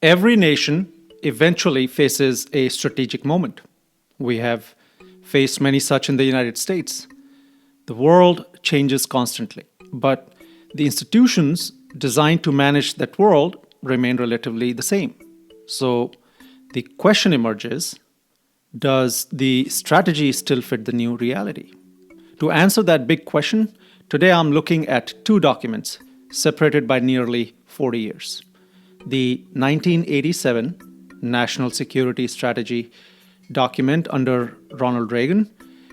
Every nation eventually faces a strategic moment. We have faced many such in the United States. The world changes constantly, but the institutions designed to manage that world remain relatively the same. So the question emerges, does the strategy still fit the new reality? To answer that big question, today I'm looking at two documents separated by nearly 40 years. The 1987 National Security Strategy document under Ronald Reagan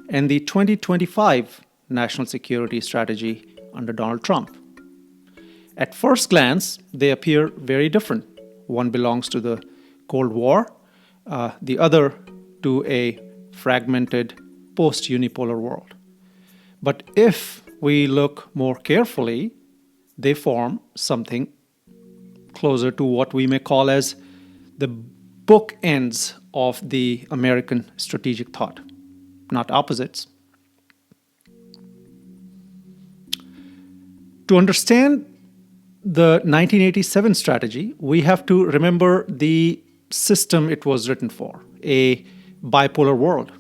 and the 2025 National Security Strategy under Donald Trump. At first glance, they appear very different. One belongs to the Cold War, the other to a fragmented post unipolar world. But if we look more carefully, they form something closer to what we may call as the bookends of the American strategic thought, not opposites. To understand the 1987 strategy, we have to remember the system it was written for, a bipolar world,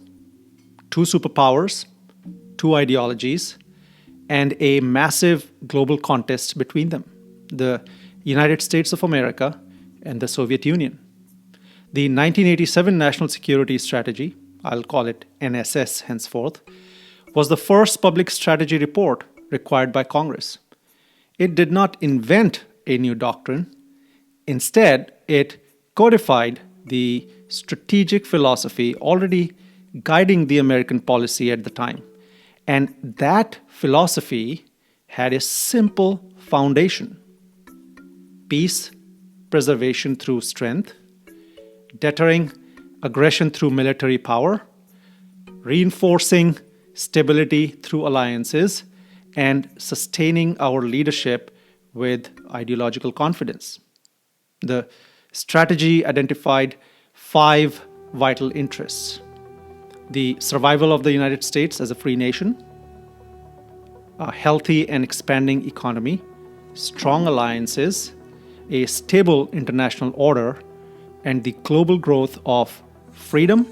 two superpowers, two ideologies, and a massive global contest between them, the United States of America and the Soviet Union. The 1987 National Security Strategy, I'll call it NSS henceforth, was the first public strategy report required by Congress. It did not invent a new doctrine. Instead, it codified the strategic philosophy already guiding the American policy at the time. And that philosophy had a simple foundation: peace preservation through strength, deterring aggression through military power, reinforcing stability through alliances, and sustaining our leadership with ideological confidence. The strategy identified five vital interests: the survival of the United States as a free nation, a healthy and expanding economy, strong alliances, a stable international order, and the global growth of freedom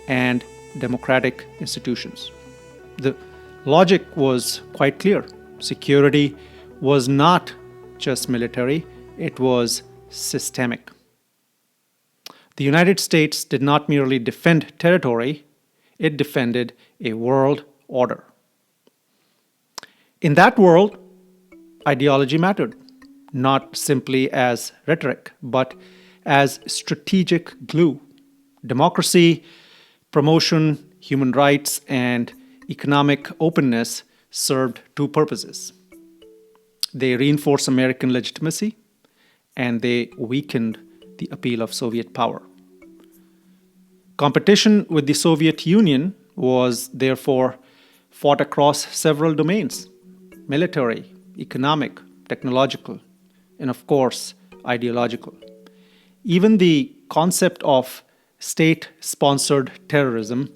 and democratic institutions. The logic was quite clear. Security was not just military, it was systemic. The United States did not merely defend territory, it defended a world order. In that world, ideology mattered, not simply as rhetoric, but as strategic glue. Democracy, promotion, human rights, and economic openness served two purposes. They reinforced American legitimacy, and they weakened the appeal of Soviet power. Competition with the Soviet Union was therefore fought across several domains: military, economic, technological, and of course, ideological. Even the concept of state sponsored terrorism,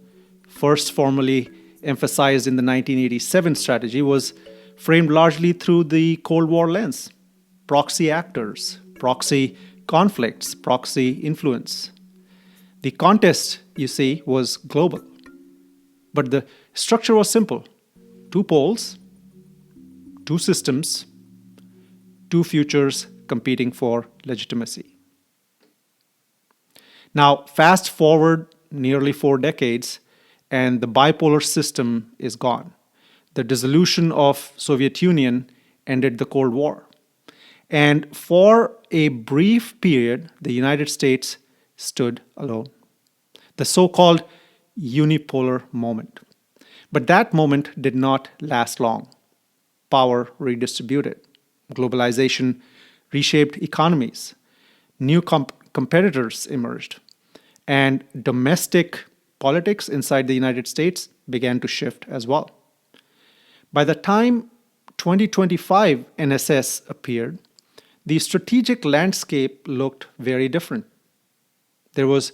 first formally emphasized in the 1987 strategy, was framed largely through the Cold War lens: proxy actors, proxy conflicts, proxy influence. The contest, you see, was global. But the structure was simple: two poles, two systems, two futures competing for legitimacy. Now, fast forward nearly 4 decades, and the bipolar system is gone. The dissolution of Soviet Union ended the Cold War. And for a brief period, the United States stood alone. The so-called unipolar moment. But that moment did not last long. Power redistributed. Globalization reshaped economies. New competitors emerged. And domestic politics inside the United States began to shift as well. By the time 2025 NSS appeared, the strategic landscape looked very different. There was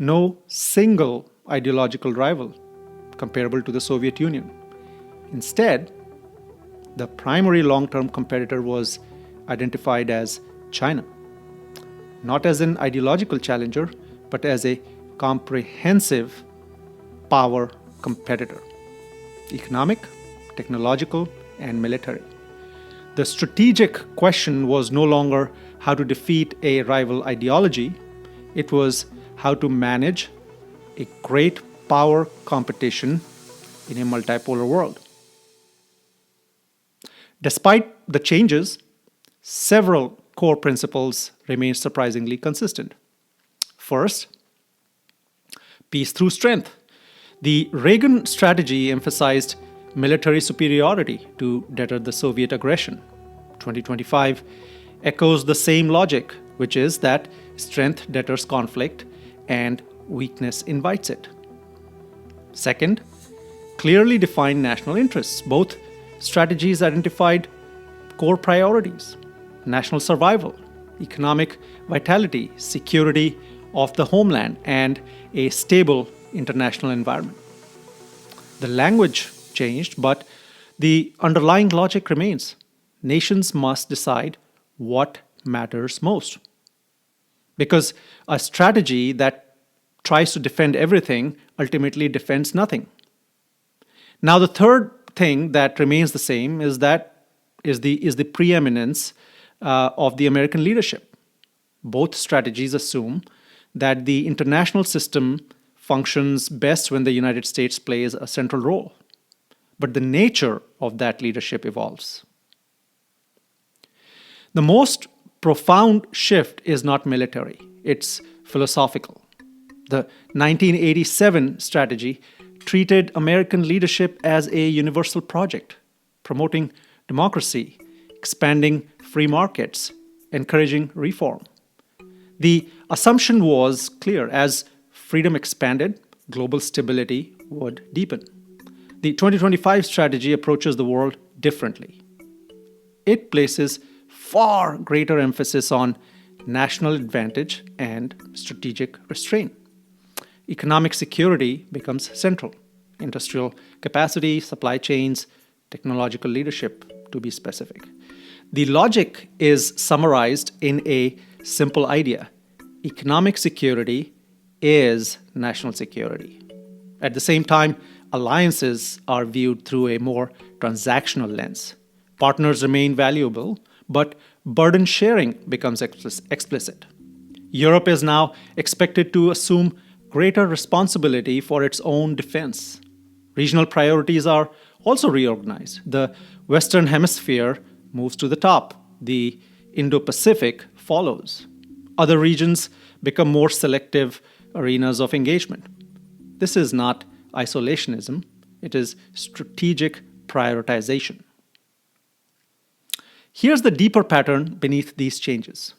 no single ideological rival comparable to the Soviet Union. Instead, the primary long-term competitor was identified as China. not as an ideological challenger, but as a comprehensive power competitor. Economic, technological, and military. The strategic question was no longer how to defeat a rival ideology, it was how to manage a great power competition in a multipolar world. Despite the changes, several core principles remain surprisingly consistent. First, peace through strength. The Reagan strategy emphasized military superiority to deter the Soviet aggression. 2025 echoes the same logic, which is that strength deters conflict and weakness invites it. Second, clearly defined national interests. Both strategies identified core priorities: national survival, economic vitality, security of the homeland, and a stable international environment. The language changed, but the underlying logic remains. Nations must decide what matters most. Because a strategy that tries to defend everything ultimately defends nothing. Now, the third thing that remains the same is the preeminence of the American leadership. Both strategies assume that the international system functions best when the United States plays a central role. But the nature of that leadership evolves. The most profound shift is not military, it's philosophical. The 1987 strategy treated American leadership as a universal project, promoting democracy, expanding free markets, encouraging reform. The assumption was clear: as freedom expanded, global stability would deepen. The 2025 strategy approaches the world differently. It places far greater emphasis on national advantage and strategic restraint. Economic security becomes central. Industrial capacity, supply chains, technological leadership, to be specific. The logic is summarized in a simple idea: economic security is national security. At the same time, alliances are viewed through a more transactional lens. Partners remain valuable, but burden sharing becomes explicit. Europe is now expected to assume greater responsibility for its own defense. Regional priorities are also reorganized. The Western Hemisphere moves to the top. The Indo-Pacific follows. Other regions become more selective arenas of engagement. This is not isolationism, it is strategic prioritization. Here's the deeper pattern beneath these changes.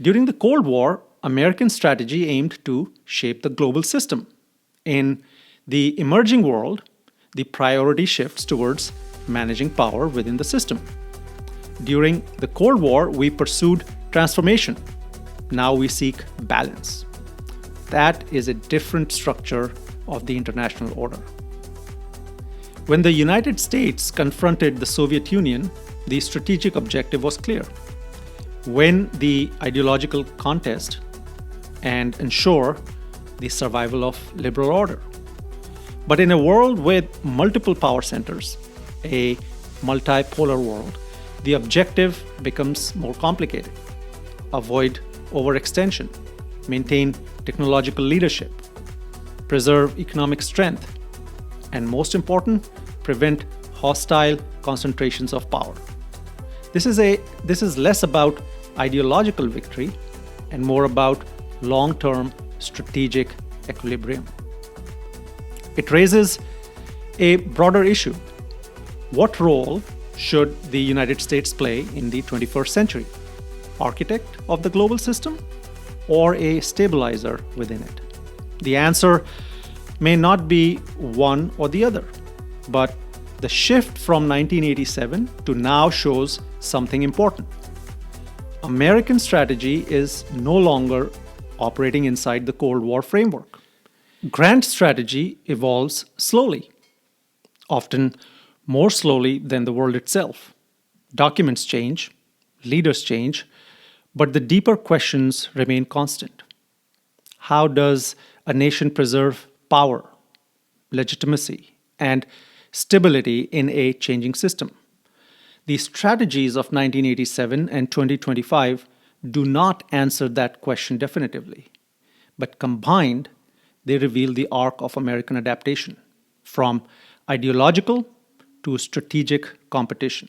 During the Cold War, American strategy aimed to shape the global system. In the emerging world, the priority shifts towards managing power within the system. During the Cold War, we pursued transformation. Now we seek balance. That is a different structure of the international order. When the United States confronted the Soviet Union, the strategic objective was clear: win the ideological contest and ensure the survival of liberal order. But in a world with multiple power centers, a multipolar world, the objective becomes more complicated. Avoid overextension, maintain technological leadership, preserve economic strength, and most important, prevent hostile concentrations of power. This is less about ideological victory and more about long-term strategic equilibrium. It raises a broader issue. What role should the United States play in the 21st century? Architect of the global system or a stabilizer within it? The answer may not be one or the other, but the shift from 1987 to now shows something important. American strategy is no longer operating inside the Cold War framework. Grand strategy evolves slowly, often more slowly than the world itself. Documents change, leaders change, But the deeper questions remain constant. How does a nation preserve power, legitimacy, and stability in a changing system? The strategies of 1987 and 2025 do not answer that question definitively, but combined, they reveal the arc of American adaptation from ideological to strategic competition,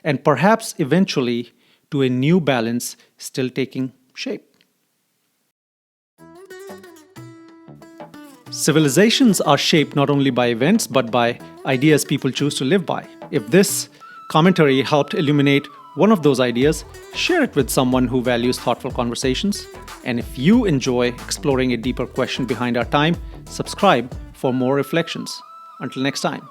and perhaps eventually to a new balance still taking shape. Civilizations are shaped not only by events but by ideas people choose to live by. If this commentary helped illuminate one of those ideas, share it with someone who values thoughtful conversations. And if you enjoy exploring a deeper question behind our time, subscribe for more reflections. Until next time.